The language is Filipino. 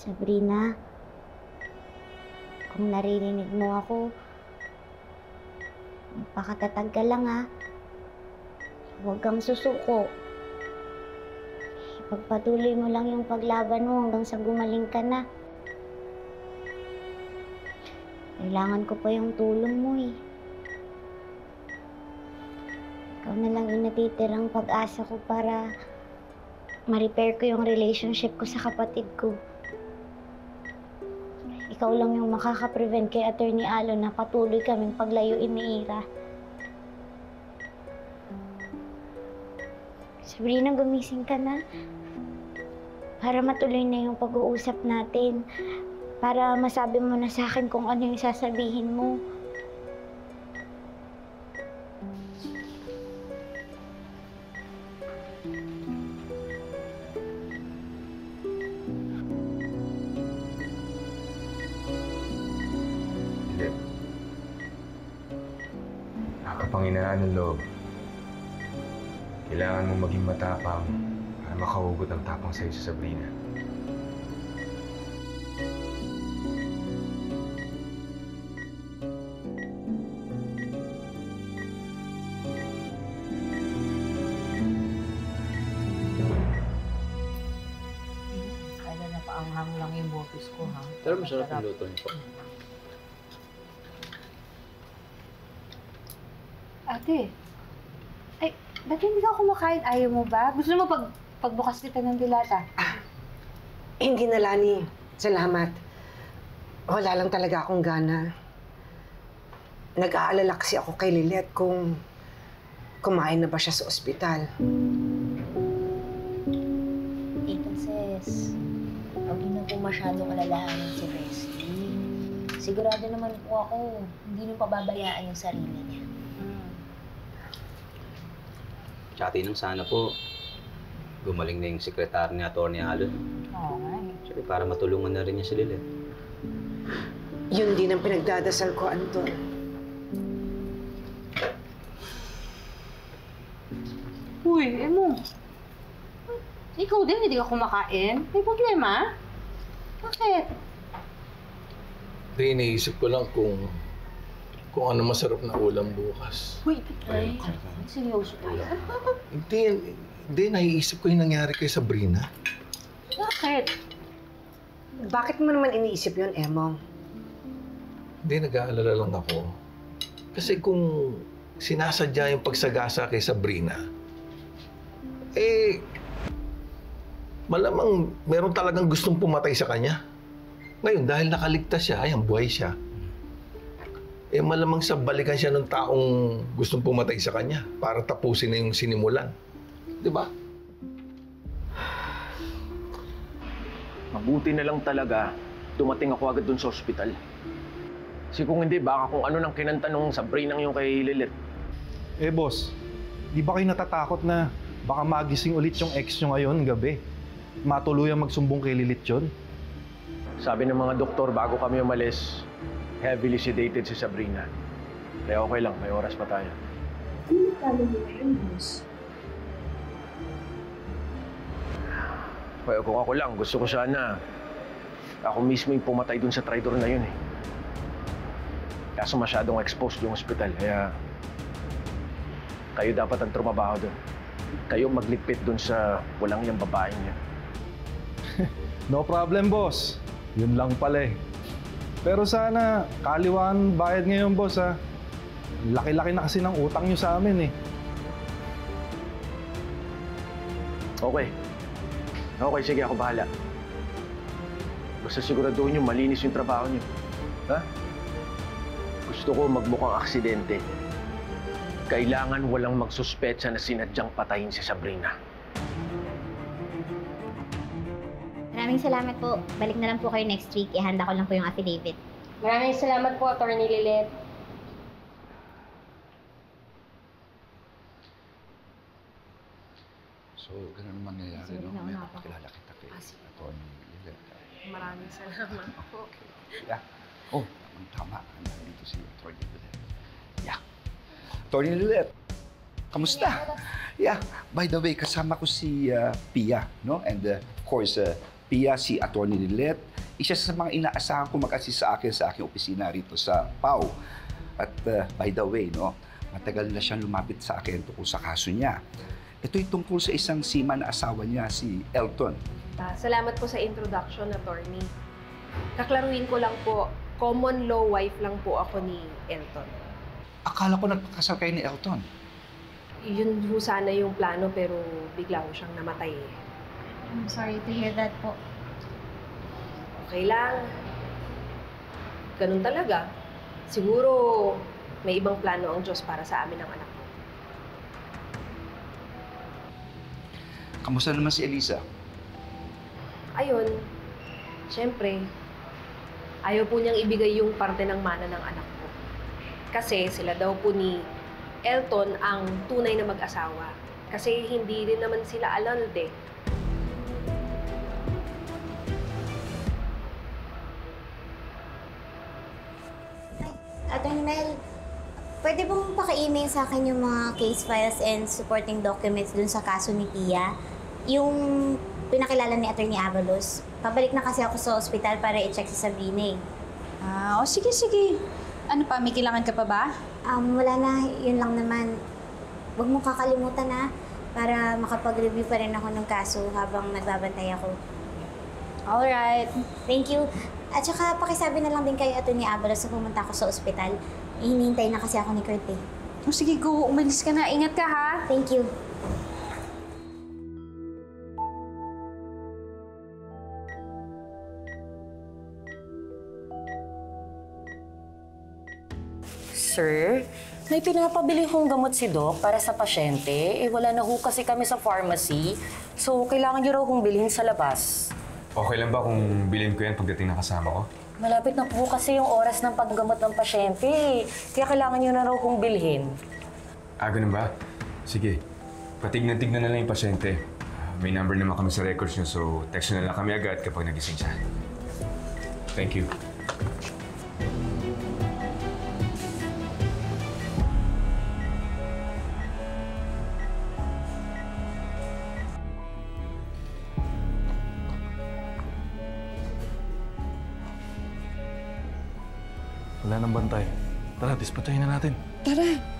Sabrina, kung naririnig mo ako, magpakatatag ka lang ha. Huwag kang susuko. Ipagpatuloy mo lang yung paglaban mo hanggang sa gumaling ka na. Kailangan ko pa yung tulong mo eh. Ikaw na lang yung natitirang pag-asa ko para ma-repair ko yung relationship ko sa kapatid ko. Ikaw lang yung makaka-prevent kay Attorney Alon na patuloy kaming paglayuin ni Ira. Sabrina, gumising ka na. Para matuloy na yung pag-uusap natin. Para masabi mo na sa akin kung ano yung sasabihin mo. Nakakapanghinaan ng loob. Kailangan mong maging matapang para makahugot ang tapang sa'yo sa Sabrina. Kaya napaanghang lang yung bopis ko, ha? Pero masarap yung luto niyo po. Ate, ay, ba't hindi ka kumakain? Ayaw mo ba? Gusto mo pagbukas kita ng dilata? Hindi na, Lani. Salamat. Wala lang talaga akong gana. Nag-aalala kasi ako kay Lilet kung kumain na ba siya sa ospital. Tita Ses, huwag niyo na po masyadong alalahanin si Wesley. Sigurado naman po ako, hindi niyo pababayaan yung sarili niya. Tsaka nang sana po, gumaling na yung sekretary ni Atty. Alon. Oo nga eh. Siyempre, para matulungan na rin niya si Lilet. Yun din ang pinagdadasal ko, Anton. Uy, mo. Ikaw din, hindi ka kumakain? May problema? Bakit? Hindi, iniisip ko lang kung ano masarap na ulam bukas. Uy, ay, seryoso ka. Hindi, naiisip ko yung nangyari kay Sabrina. Bakit? Bakit mo naman iniisip yun, Emong? Hindi, nag-aalala lang ako. Kasi kung sinasadya yung pagsagasa kay Sabrina, malamang meron talagang gustong pumatay sa kanya. Ngayon, dahil nakaligtas siya, ayan, buhay siya. Malamang sa balikan siya ng taong gustong pumatay sa kanya para tapusin na yung sinimulan. Di ba? Mabuti na lang talaga, dumating ako agad dun sa ospital. Kasi kung hindi, baka kung ano nang kinanta nung Sabrina yung kay Lilet. Boss, di ba kayo natatakot na baka magising ulit yung ex nyo ngayon gabi? Matuluyang magsumbong kay Lilit yun? Sabi ng mga doktor bago kami umalis, heavily sedated si Sabrina. Kaya okay lang, may oras pa tayo. Ano plano mo ngayon, boss? Kaya kung ako lang, gusto ko sana ako mismo yung pumatay dun sa traitor na yun eh. Kaso masyadong exposed yung ospital, kaya kayo dapat ang trumabaho dun. Kayo magligpit dun sa walang yung babaeng niya. No problem, boss. Yun lang pala eh. Pero sana, kaliwaan bayad ngayon, boss, ha? Laki-laki na kasi ng utang nyo sa amin, eh. Okay. Okay, sige, ako bahala. Basta siguraduhin nyo, malinis yung trabaho nyo. Ha? Gusto ko magmukhang aksidente. Kailangan walang magsuspetsa na sinadyang patayin si Sabrina. Maraming salamat po. Balik na lang po kayo next week. Ihanda ko lang po yung affidavit. Maraming salamat po, Atty. Lilet. So, ganun ang mangyayari, no? May napakilala kita kay Atty. Lilet. Maraming salamat po. Yeah. Oh, tama. Nandito si Atty. Lilet. Yeah. Atty. Lilet, kamusta? Yeah. By the way, kasama ko si Pia, no? And of course, Pia, si Atty. Lilet, isa sa mga inaasahan ko mag-assist sa akin sa aking opisina rito sa PAW. At by the way, no, matagal na siyang lumapit sa akin tungkol sa kaso niya. Ito'y tungkol sa isang seaman na asawa niya, si Elton. Salamat po sa introduction, attorney. Kaklaruhin ko lang po, common law wife lang po ako ni Elton. Akala ko nagpakasal kayo ni Elton. Yun ho sana yung plano pero bigla ho siyang namatay eh. I'm sorry to hear that po. Okay lang. Ganun talaga. Siguro may ibang plano ang Diyos para sa amin ng anak ko. Kamusta naman si Elisa? Ayun, syempre, ayaw po niyang ibigay yung parte ng mana ng anak ko. Kasi sila daw po ni Elton ang tunay na mag-asawa. Kasi hindi rin naman sila annulled eh. Attorney Mel, pwede bang paka-email sa akin yung mga case files and supporting documents dun sa kaso ni Pia? Yung pinakilala ni Attorney Avalos. Pabalik na kasi ako sa ospital para i-check si Sabrina eh. O sige, sige. Ano pa, may kailangan ka pa ba? Wala na, yun lang naman. Huwag mong kakalimutan na para makapag-review pa rin ako ng kaso habang nagbabantay ako. Alright. Thank you. At saka pakisabi na lang din kay Attorney Avalos na pumunta ako sa ospital. Hinihintay na kasi ako ni Kurt eh. O sige, go. Umalis ka na. Ingat ka, ha? Thank you. Sir, may pinapabili kong gamot si Doc para sa pasyente. Wala na ho kasi kami sa pharmacy. So, kailangan niyo raw kong bilhin sa labas. Okay lang ba kung bilhin ko yan pagdating ng kasama ko? Malapit na po kasi yung oras ng paggamot ng pasyente. Kaya kailangan niyo na raw kong bilhin. Ganun ba? Sige. Patignan-tignan na lang yung pasyente. May number naman kami sa records niyo, so text na lang kami agad kapag nagising siya. Thank you. Wala nang bantay. Tara, dispatchahin na natin. Tara.